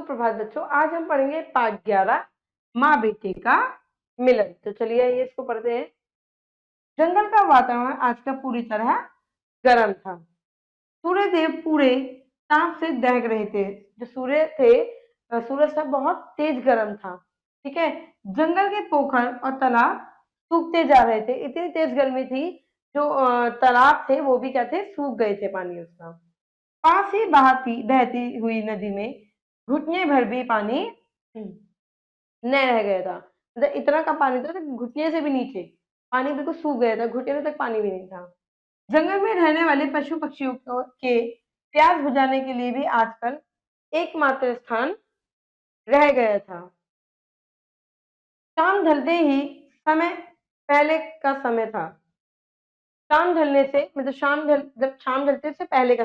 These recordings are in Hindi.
सुप्रभात बच्चों, आज हम पढ़ेंगे पाठ 11 माँ बेटे का मिलन। तो चलिए ये इसको पढ़ते हैं। जंगल का वातावरण आज का पूरी तरह गर्म था। सूर्य देव पूरे ताप से दहक रहे थे। जो सूर्य थे, सूरज था, बहुत तेज गर्म था। ठीक है। जंगल के पोखर और तालाब सूखते जा रहे थे। इतनी तेज गर्मी थी, जो तालाब थे वो भी क्या थे, सूख गए थे पानी उसका। पास ही बहती बहती हुई नदी में घुटने भर भी पानी न रह गया था। मतलब इतना का पानी था कि घुटने से भी नीचे पानी बिल्कुल सूख गया था, घुटने तक पानी भी नहीं था। जंगल में रहने वाले पशु पक्षियों के प्यास बुझाने के लिए भी आजकल एकमात्र स्थान रह गया था। शाम ढलते ही समय पहले का समय था। शाम ढलने से मतलब जब शाम ढलते से पहले का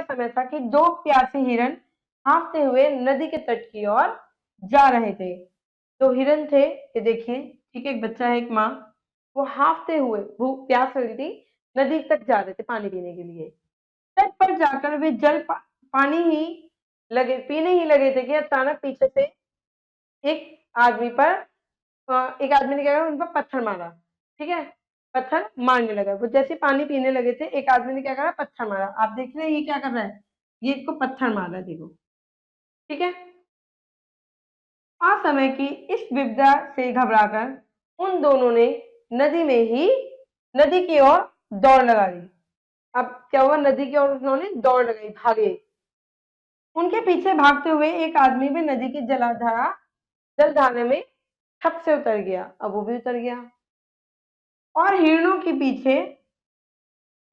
समय था कि दो प्यासे हिरन हाँफते हुए नदी के तट की ओर जा रहे थे। दो हिरन थे, ये देखिए। ठीक है, एक बच्चा है, एक माँ। वो हाँफते हुए, भूख प्यास लगी थी, नदी तक जा रहे थे पानी पीने के लिए। तट पर जाकर वे पानी ही पीने ही लगे थे कि अचानक पीछे से एक आदमी पर एक आदमी ने क्या करा, उन पर पत्थर मारा। ठीक है, पत्थर मारने लगा। वो जैसे पानी पीने लगे थे, एक आदमी ने क्या करा, पत्थर मारा। आप देख रहे हैं ये क्या कर रहा है, ये इसको पत्थर मार रहा है, देखो। ठीक है। असमय की इस विपदा से घबराकर उन दोनों ने नदी की ओर दौड़ लगा दी। अब क्या हुआ, नदी की ओर उन्होंने दौड़ लगाई, भागे। उनके पीछे भागते हुए एक आदमी भी नदी की जलधारा में छत से उतर गया। अब वो भी उतर गया और हिरणों के पीछे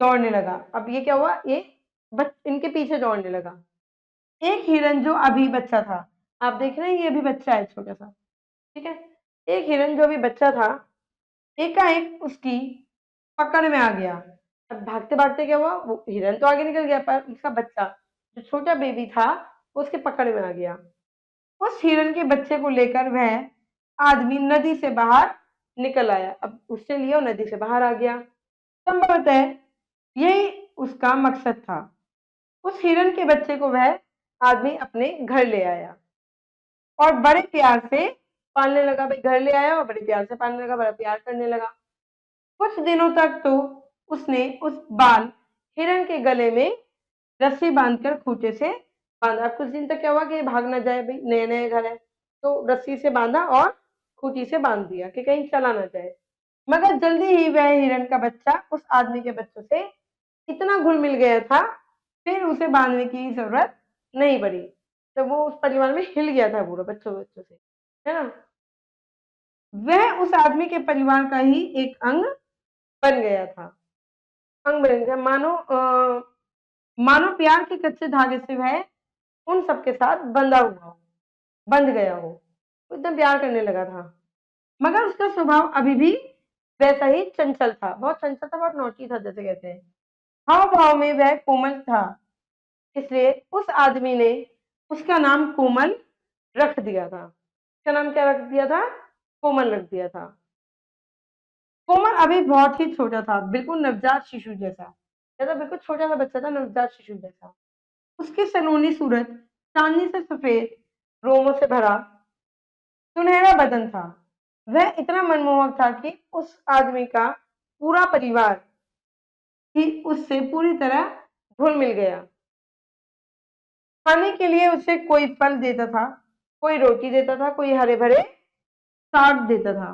दौड़ने लगा। अब ये क्या हुआ, ये इनके पीछे दौड़ने लगा। एक हिरन जो अभी बच्चा था, आप देख रहे हैं ये अभी बच्चा है, छोटा सा। ठीक है। एक हिरन जो अभी बच्चा था, एकाएक उसकी पकड़ में आ गया। अब भागते भागते क्या हुआ, वो हिरन तो आगे निकल गया, पर उसका बच्चा जो छोटा बेबी था वो उसके पकड़ में आ गया। उस हिरन के बच्चे को लेकर वह आदमी नदी से बाहर निकल आया। अब उससे लिया नदी से बाहर आ गया। संभवतः यही उसका मकसद था। उस हिरन के बच्चे को वह आदमी अपने घर ले आया और बड़े प्यार से पालने लगा। भाई, घर ले आया और बड़े प्यार से पालने लगा, बड़ा प्यार करने लगा। कुछ दिनों तक तो उसने उस बाल हिरन के गले में रस्सी बांधकर खूंटे से बांधा। कुछ दिन तक क्या हुआ कि भाग ना जाए, भाई नए नए घर है, तो रस्सी से बांधा और खूंटी से बांध दिया कि कहीं चला ना जाए। मगर जल्दी ही वह हिरन का बच्चा उस आदमी के बच्चों से इतना घुल मिल गया था, फिर उसे बांधने की जरूरत नहीं पड़ी। तो वो उस परिवार में हिल गया था पूरा, बच्चों बच्चों से, है ना। वह उस आदमी के परिवार का ही एक अंग बन गया था। अंग बन गया, मानो प्यार के कच्चे धागे से वह उन सबके साथ बंध गया हो। वो एकदम प्यार करने लगा था। मगर उसका स्वभाव अभी भी वैसा ही चंचल था, बहुत चंचल था, बहुत नोटी था, जैसे कहते हैं। हाव भाव में वह कोमल था, इसलिए उस आदमी ने उसका नाम कोमल रख दिया था। उसका नाम क्या रख दिया था, कोमल रख दिया था। कोमल अभी बहुत ही छोटा था, बिल्कुल नवजात शिशु जैसा। जैसा बिल्कुल छोटा सा बच्चा था, नवजात शिशु जैसा। उसकी सलोनी सूरत चांदी से सफेद रोमों से भरा सुनहरा बदन था। वह इतना मनमोहक था कि उस आदमी का पूरा परिवार ही उससे पूरी तरह घुल मिल गया। खाने के लिए उसे कोई फल देता था, कोई रोटी देता था, कोई हरे भरे साग देता था,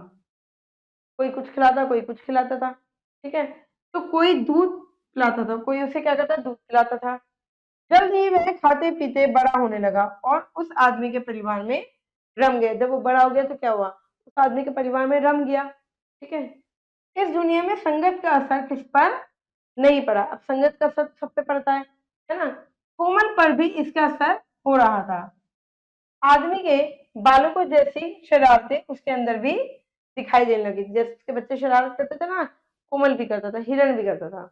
कोई कुछ खिलाता, कोई कुछ खिलाता था। ठीक है। तो कोई दूध पिलाता था, कोई उसे क्या करता, दूध पिलाता था। जल्द ही वह खाते पीते बड़ा होने लगा और उस आदमी के परिवार में रम गया। जब वो बड़ा हो गया तो क्या हुआ, उस आदमी के परिवार में रम गया। ठीक है। इस दुनिया में संगत का असर किस पर नहीं पड़ा। अब संगत का असर सब पे पड़ता है ना। कोमल पर भी इसका असर हो रहा था। आदमी के बालों को जैसी शरारतें उसके अंदर भी दिखाई देने लगी। जैसे उसके बच्चे शरारत करते थे ना, कोमल भी करता था, हिरण भी करता था।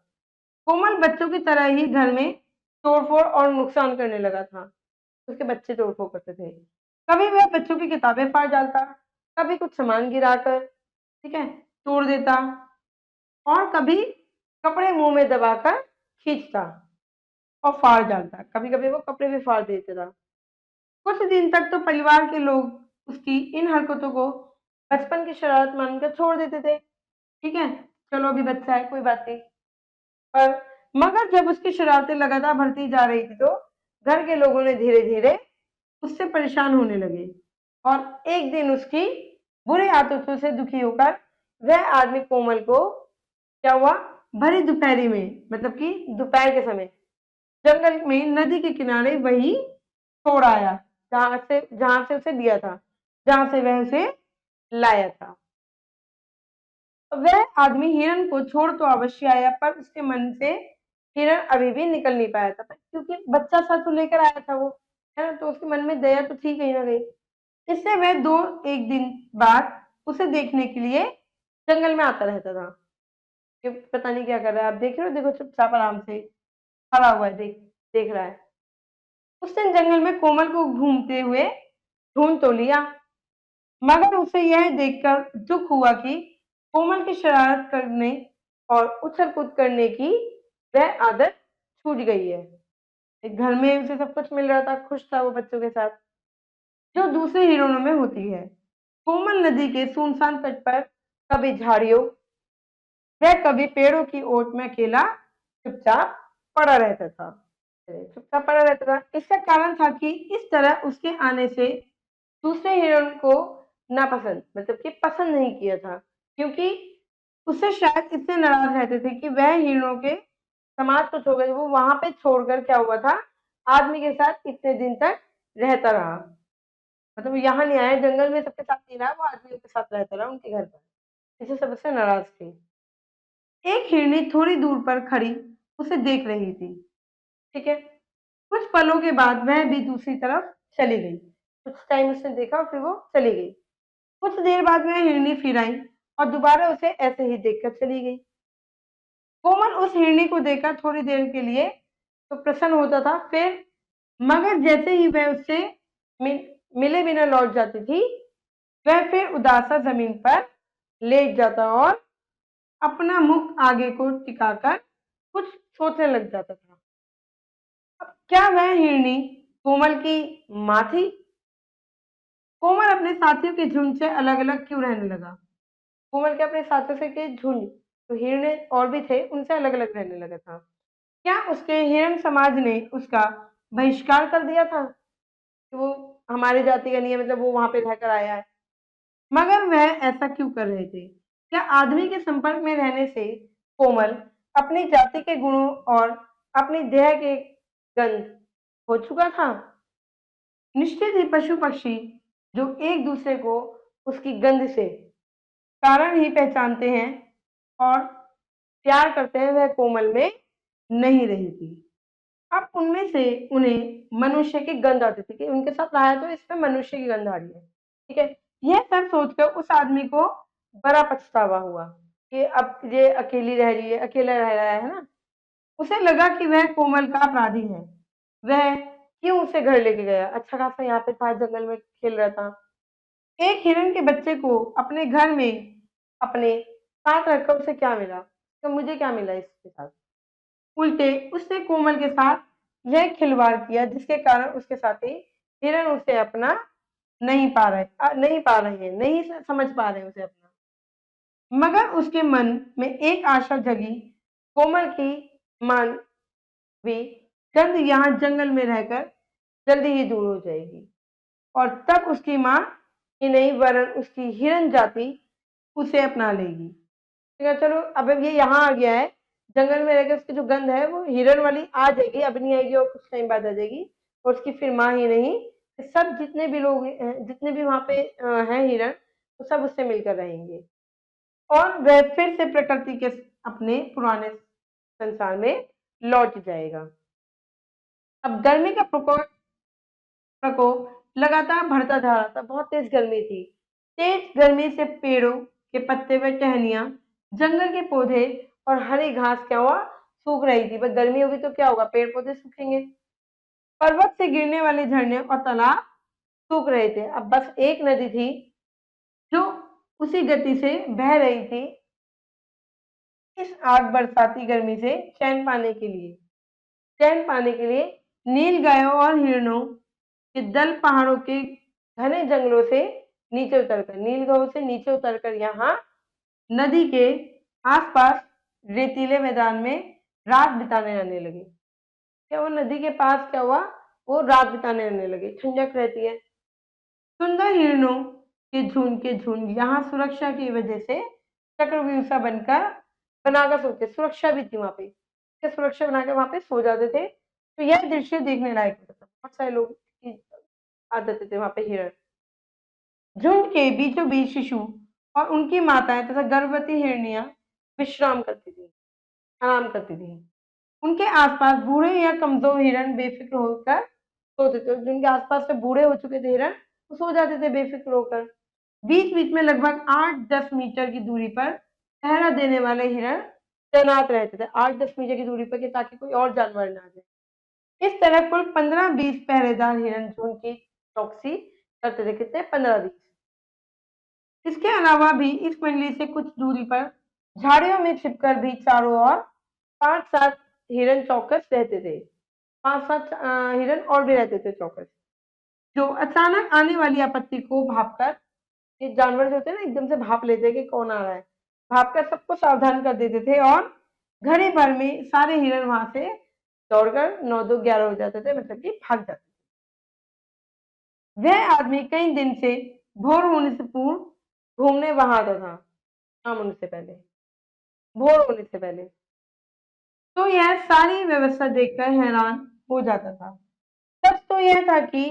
कोमल बच्चों की तरह ही घर में तोड़फोड़ और नुकसान करने लगा था। उसके बच्चे तोड़फोड़ करते थे। कभी वह बच्चों की किताबें फाड़ डालता, कभी कुछ सामान गिराकर, ठीक है, तोड़ देता, और कभी कपड़े मुंह में दबाकर खींचता और फाड़ डालता। कभी कभी वो कपड़े भी फाड़ देता था। कुछ दिन तक तो परिवार के लोग उसकी इन हरकतों को बचपन की शरारत मानकर छोड़ देते थे। ठीक है, चलो अभी बच्चा है, कोई बात नहीं। पर मगर जब उसकी शरारतें लगातार बढ़ती जा रही थी, तो घर के लोगों ने धीरे धीरे उससे परेशान होने लगे। और एक दिन उसकी बुरी आदतों से दुखी होकर वह आदमी कोमल को, क्या हुआ, भरी दोपहरी में, मतलब कि दोपहर के समय जंगल में नदी के किनारे वही छोड़ आया, जहां से उसे दिया था, जहां से वह उसे लाया था। वह आदमी हिरन को छोड़ तो अवश्य आया, पर उसके मन से हिरन अभी भी निकल नहीं पाया था, क्योंकि बच्चा सा तो लेकर आया था वो, है ना, तो उसके मन में दया तो थी कहीं ना कहीं। इससे वह दो एक दिन बाद उसे देखने के लिए जंगल में आता रहता था। कि पता नहीं क्या कर रहा है, आप देख रहे हो, देखो चुपचाप आराम से खड़ा हुआ है, देख देख रहा है। उस दिन जंगल में कोमल को घूमते हुए ढूंढ तो लिया, मगर उसे यह देखकर दुख हुआ कि कोमल की शरारत करने और उछल कूद करने की वह आदत छूट गई है। एक घर में उसे सब कुछ मिल रहा था, खुश था वो बच्चों के साथ, जो दूसरे हिरणों में होती है। कोमल नदी के सुनसान तट पर कभी झाड़ियों, वह कभी पेड़ों की ओट में अकेला चुपचाप पड़ा रहता था। चुपचाप पड़ा रहता था। इसका कारण था कि इस तरह उसके आने से दूसरे हिरण को नापसंद, मतलब कि पसंद नहीं किया था, क्योंकि उससे शायद इतने नाराज रहते थे कि वह हिरणों के समाज को छोड़कर, वो वहां पे छोड़कर क्या हुआ था, आदमी के साथ इतने दिन तक रहता रहा। मतलब यहाँ नहीं आया, जंगल में सबके साथ नहीं रहा, वो आदमियों के साथ रहता रहा उनके घर पर। इसे सबसे नाराज थी। एक हिरनी थोड़ी दूर पर खड़ी उसे देख रही थी। ठीक है, कुछ पलों के बाद वह भी दूसरी तरफ चली गई। कुछ टाइम उसने देखा और फिर वो चली गई। कुछ देर बाद वह हिरनी फिर आई और दोबारा उसे ऐसे ही देखकर चली गई। कोमल उस हिरनी को देखकर थोड़ी देर के लिए तो प्रसन्न होता था, फिर मगर जैसे ही वह उससे मिले बिना लौट जाती थी, वह फिर उदासा जमीन पर लेट जाता और अपना मुख आगे को टिकाकर कुछ सोचने लग जाता था। क्या वह हिरनी कोमल की माँ थी? कोमल अपने साथियों के झुंड से अलग अलग क्यों रहने लगा? कोमल के अपने साथियों से के झुंड, तो हिरने और भी थे, उनसे अलग अलग रहने लगा था। क्या उसके हिरण समाज ने उसका बहिष्कार कर दिया था कि वो हमारी जाति का नहीं है, मतलब वो वहां पे रहकर आया है? मगर वह ऐसा क्यों कर रहे थे? क्या आदमी के संपर्क में रहने से कोमल अपनी जाति के गुणों और अपनी देह के गंध हो चुका था? निश्चित ही पशु पक्षी जो एक दूसरे को उसकी गंध से कारण ही पहचानते हैं और प्यार करते हैं, वह कोमल में नहीं रही थी। अब उनमें से उन्हें मनुष्य की गंध आती थी कि उनके साथ रहा है तो इसमें मनुष्य की गंध आ रही है। ठीक है, यह सब सोचकर उस आदमी को बड़ा पछतावा हुआ कि अब ये अकेली रह रही है, अकेला रह रहा है ना। उसे लगा कि वह कोमल का अपराधी है। वह क्यों उसे घर लेके गया? अच्छा खासा यहाँ पे था, जंगल में खेल रहा था। एक हिरण के बच्चे को अपने घर में अपने साथ रखकर उसे क्या मिला? तो मुझे क्या मिला इसके साथ? उल्टे उसने कोमल के साथ यह खिलवाड़ किया, जिसके कारण उसके साथी हिरण उसे अपना नहीं पा रहे हैं, नहीं समझ पा रहे उसे अपना। मगर उसके मन में एक आशा जगी, कोमल की मानवी गंध यहाँ जंगल में रहकर जल्दी ही दूर हो जाएगी, और तब उसकी माँ ही नहीं वरन उसकी हिरण जाति उसे अपना लेगी। ठीक है, चलो अब ये यहाँ आ गया है, जंगल में रहकर उसकी जो गंध है वो हिरण वाली आ जाएगी, अब नहीं आएगी और कुछ टाइम बाद आ जाएगी। और उसकी फिर माँ ही नहीं, सब जितने भी लोग जितने भी वहां पे हैं हिरण, वो सब उससे मिलकर रहेंगे, और वह फिर से प्रकृति के अपने पुराने संसार में लौट जाएगा। अब गर्मी का प्रकोप प्रकोप लगातार बढ़ता जा रहा था, बहुत तेज गर्मी थी। तेज गर्मी से पेड़ों के पत्ते व टहनियां, जंगल के पौधे और हरी घास क्या हुआ, सूख रही थी। बस गर्मी होगी तो क्या होगा, पेड़ पौधे सूखेंगे। पर्वत से गिरने वाले झरने और तालाब सूख रहे थे। अब बस एक नदी थी जो उसी गति से बह रही थी, इस आग बरसाती गर्मी से चैन पाने के लिए नील गायों और हिरणों कि दल पहाड़ों के घने जंगलों से नीचे उतरकर, नीलगांव से नीचे उतरकर यहाँ नदी के आसपास रेतीले मैदान में रात बिताने आने लगे। क्या वो नदी के पास क्या हुआ, वो रात बिताने आने लगे, ठंडक रहती है। सुंदर हिरणों के झुंड यहाँ सुरक्षा की वजह से चक्रव्यूह सा बनकर बनाकर सोते, सुरक्षा भी थी वहां पे, सुरक्षा बनाकर वहां पे सो जाते थे। तो यह दृश्य देखने लायक होता था। बहुत सारे लोग की आदत थे वहां पे हिरण। झुंड के बीचों बीच शिशु और उनकी माताएं तथा गर्भवती हिरनियां विश्राम करती थी, आराम करती थी। उनके आसपास बूढ़े या कमजोर हिरण बेफिक्र होकर सोते थे। जिनके आसपास से बूढ़े हो चुके थे हिरण, वो सो जाते थे बेफिक्र होकर। बीच बीच में लगभग 8-10 मीटर की दूरी पर पहरा देने वाले हिरण तैनात रहते थे, 8-10 मीटर की दूरी पर, ताकि कोई और जानवर ना आ जाए। इस तरह कुल 15-20 पहरेदार हिरण झुंड की चौकसी करते थे। कितने? 15-20। इसके अलावा भी इस मंडली से कुछ दूरी पर झाड़ियों में छिपकर भी चारों ओर 5-7 हिरण चौकस रहते थे। 5-7 हिरण और भी रहते थे चौकस, जो अचानक आने वाली आपत्ति को भापकर, ये जानवर जो होते हैं ना, एकदम से भाप लेते हैं कि कौन आ रहा है, भापकर सबको सावधान कर देते थे और घड़ी भर में सारे हिरण वहां से दौड़कर 9-2-11 हो जाते थे, मतलब कि भाग जाते थे। वह आदमी कई दिन से भोर होने से पूर्व घूमने वहां आता था, शाम होने से पहले, भोर होने से पहले। तो यह सारी व्यवस्था देखकर हैरान हो जाता था। सच तो यह था कि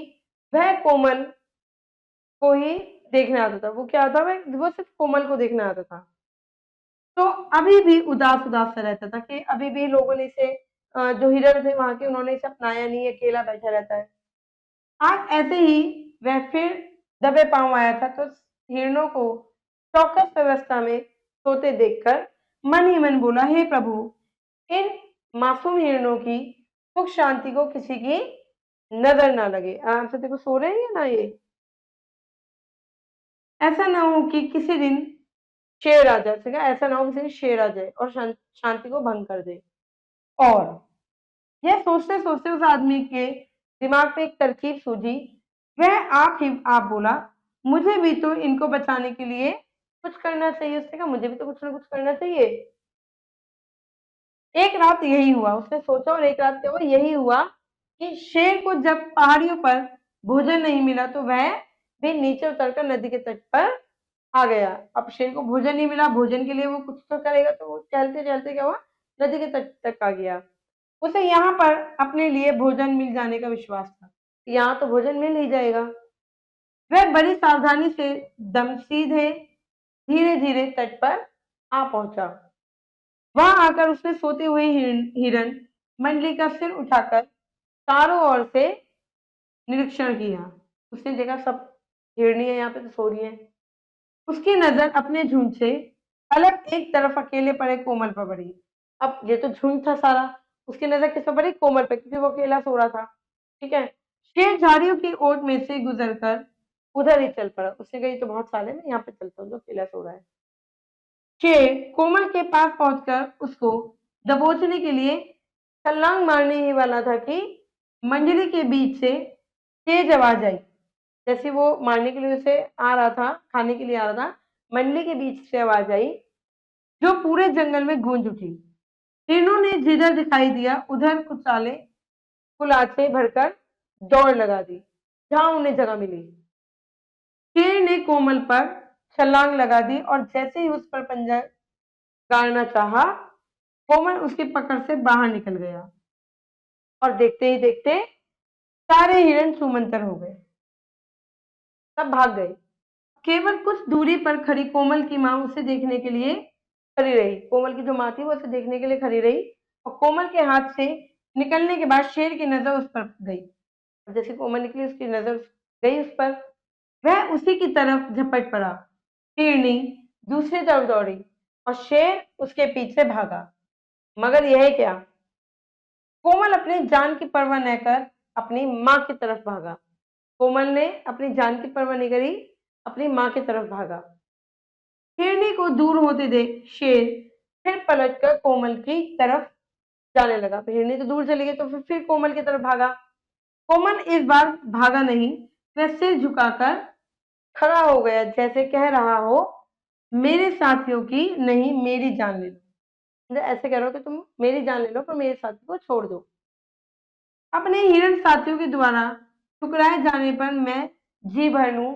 वह कोमल को ही देखने आता था। वो क्या आता, वो सिर्फ कोमल को देखने आता था। तो अभी भी उदास उदास सा रहता था कि अभी भी लोगों ने इसे, जो हिरण थे वहां के, उन्होंने इसे अपनाया नहीं, अकेला बैठा रहता है। आज ऐसे ही वह फिर दबे पांव आया था, तो हिरणों को चौकस व्यवस्था में सोते देखकर मन ही मन बोला, हे प्रभु, इन मासूम हिरणों की सुख शांति को किसी की नजर ना लगे। आराम से देखो सो रहे हैं ना ये, ऐसा ना हो कि किसी दिन शेर आ जाए, ऐसा ना हो किसी दिन शेर आ जाए और शांति को भंग कर दे। और यह सोचते सोचते उस आदमी के दिमाग में एक तरकीब सूझी। वह आप बोला, मुझे भी तो इनको बचाने के लिए कुछ करना चाहिए। उसने कहा, मुझे भी तो कुछ ना कुछ करना चाहिए। एक रात यही हुआ, उसने सोचा, और एक रात क्या हुआ, यही हुआ कि शेर को जब पहाड़ियों पर भोजन नहीं मिला तो वह भी नीचे उतरकर नदी के तट पर आ गया। अब शेर को भोजन नहीं मिला, भोजन के लिए वो कुछ तो करेगा, तो वो चलते चलते क्या हुआ, नदी के तट तक आ गया। उसे यहाँ पर अपने लिए भोजन मिल जाने का विश्वास था, यहाँ तो भोजन मिल ही जाएगा। वह बड़ी सावधानी से दम सीधे धीरे धीरे तट पर आ पहुंचा। वहां आकर उसने सोते हुए हिरण मंडली का सिर उठाकर चारों ओर से निरीक्षण किया। उसने देखा सब हिरनियां यहाँ पे तो सो रही हैं। उसकी नजर अपने झुंड से अलग एक तरफ अकेले पड़े कोमल पर पड़ी। अब ये तो झुंड था सारा, उसकी नजर किस पर पड़ी? कोमल पे, क्योंकि वो अकेला सो रहा था। ठीक है। शेर झाड़ियों की ओट में से गुजरकर उधर ही चल पड़ा। उसने कहा, ये तो बहुत सारे, मैं यहाँ पे चलता हूँ, जो अकेला सो रहा है। शेर कोमल के पास पहुंचकर उसको दबोचने के लिए छलांग मारने ही वाला था कि मंजरी के बीच से तेज आवाज आई। जैसे वो मारने के लिए उसे आ रहा था, खाने के लिए आ रहा था, मंडली के बीच से आवाज आई जो पूरे जंगल में गूंज उठी। तीनों ने जिधर दिखाई दिया उधर कुचाले कुलाचे भरकर दौड़ लगा दी, जहां उन्हें जगह मिली। शेर ने कोमल पर छलांग लगा दी और जैसे ही उस पर पंजा गाड़ना चाहा, कोमल उसकी पकड़ से बाहर निकल गया और देखते ही देखते सारे हिरण छूमंतर हो गए, सब भाग गए। केवल कुछ दूरी पर खड़ी कोमल की मां उसे देखने के लिए खड़ी रही। कोमल की जो मां थी वो उसे देखने के लिए खड़ी रही, और कोमल के हाथ से निकलने के बाद शेर की नजर उस पर गई। जैसे कोमल निकली, उसकी नजर गई उस पर, वह उसी की तरफ झपट पड़ा। हिरनी दूसरी तरफ दौड़ी और शेर उसके पीछे भागा। मगर यह क्या, कोमल अपनी जान की परवाह न कर अपनी मां की तरफ भागा। कोमल ने अपनी जान की परवाह नहीं करी, अपनी मां की तरफ भागा। हिरनी को दूर होते देख शेर फिर पलटकर कोमल की तरफ जाने लगा। हिरनी तो दूर चली गई, तो फिर कोमल की तरफ भागा। कोमल इस बार भागा नहीं, वह सिर झुकाकर खड़ा हो गया, जैसे कह रहा हो मेरे साथियों की नहीं, मेरी जान ले लो। मतलब ऐसे कह रहा हो कि तुम मेरी जान ले लो पर मेरे साथी को छोड़ दो। अपने हिरण साथियों के द्वारा ठुकराए जाने पर मैं जी भर लूं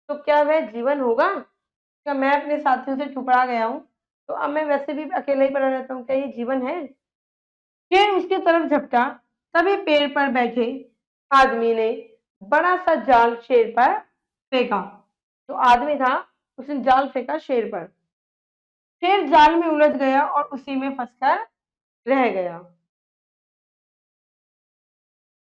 तो क्या वह जीवन होगा? क्या मैं अपने साथियों से ठुकरा गया हूं तो अब मैं वैसे भी अकेला ही पड़ा रहता हूँ, क्या ये जीवन है? शेर उसकी तरफ झपटा, तभी पेड़ पर बैठे आदमी ने बड़ा सा जाल शेर पर फेंका। जो आदमी था उसने जाल फेंका शेर पर। शेर जाल में उलझ गया और उसी में फंसकर रह गया।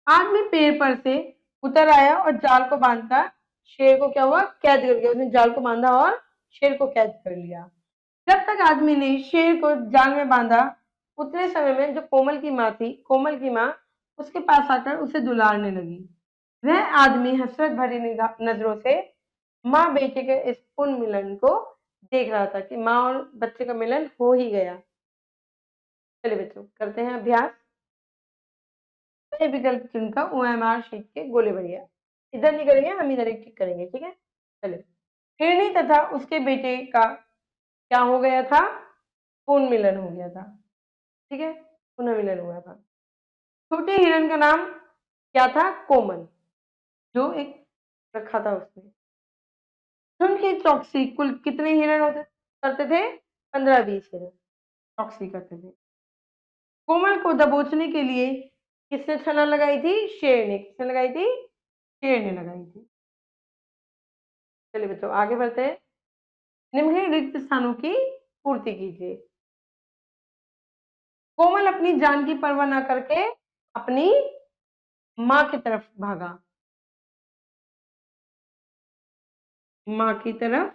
आदमी पेड़ पर से उतर आया और जाल को बांधकर शेर को क्या हुआ, कैद कर गया। उसने जाल को बांधा और शेर को कैद कर लिया। जब तक आदमी ने शेर को जाल में बांधा, उतने समय में जो कोमल की माँ थी, कोमल की माँ उसके पास आकर उसे दुलारने लगी। वह आदमी हसरत भरी नजरों से माँ बेटे के इस पुण्य मिलन को देख रहा था कि माँ और बच्चे का मिलन हो ही गया। चलिए बच्चों करते हैं अभ्यास। विकल्प चुनकर ओएमआर शीट के गोले भरिए। इधर नहीं करेंगे, हम इधर एक टिक करेंगे, ठीक है। चलिए, हिरणी तथा उसके बेटे का क्या हो गया था? पुनः मिलन हो गया था, ठीक है, पुनः मिलन हुआ था। छोटे हिरण का नाम क्या था? कोमल, जो एक रखा था उसने। झुंड की चौकसी कुल कितने हिरण होते करते थे? 15-20 हिरण चौकसी करते थे। कोमल को दबोचने के लिए किसने छलांग लगाई थी? शेर ने। किसने लगाई थी? शेर ने लगाई थी। चलिए बच्चों आगे बढ़ते हैं। निम्नलिखित रिक्त स्थानों की पूर्ति कीजिए। कोमल अपनी जान की परवाह न करके अपनी माँ की तरफ भागा। माँ की तरफ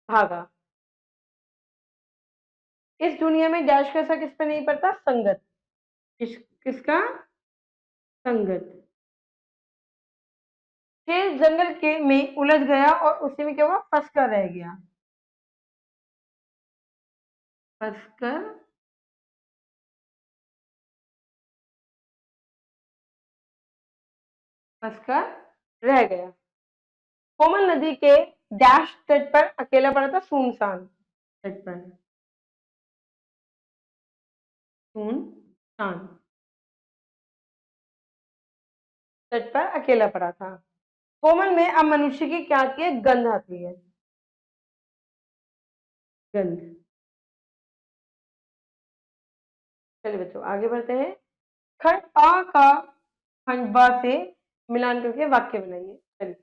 भागा। इस दुनिया में डैश का असर किस पे नहीं पड़ता? संगत। किसका? संगत। शेर जंगल के में उलझ गया और उसी में क्या हुआ? फंस कर रह गया। फंस कर फंस कर रह गया। कोमल नदी के डैश तट पर अकेला पड़ा था, सुनसान तट पर। सुनसान तट पर अकेला पड़ा था। कोमल में अब मनुष्य की क्या आती है? गंध आती है। गंध। चलिए बच्चों आगे बढ़ते हैं। खंड अ का खंड ब से मिलान करके वाक्य बनाइए। चलिए,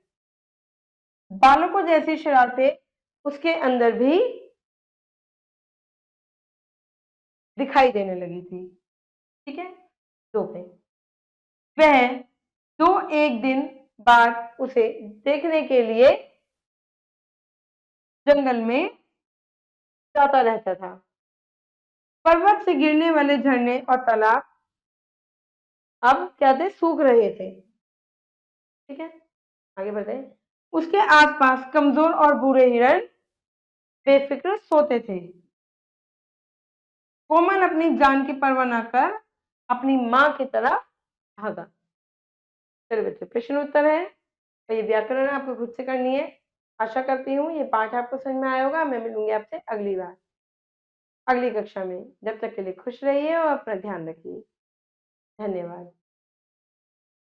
बालकों जैसी शरारतें उसके अंदर भी दिखाई देने लगी थी, ठीक है। दो पे वह दो एक दिन बाद उसे देखने के लिए जंगल में जाता रहता था। पर्वत से गिरने वाले झरने और तालाब अब क्या थे? सूख रहे थे, ठीक है। आगे बढ़ते हैं। उसके आसपास कमजोर और बूढ़े हिरण बेफिक्र सोते थे। कोमल अपनी जान की परवाह न कर अपनी माँ की तरफ भागा। चलिए बच्चे प्रश्न उत्तर है तो ये व्याकरण आपको खुद से करनी है। आशा करती हूँ ये पाठ आपको समझ में आया होगा। मैं मिलूंगी आपसे अगली बार, अगली कक्षा में। जब तक के लिए खुश रहिए और अपना ध्यान रखिए। धन्यवाद।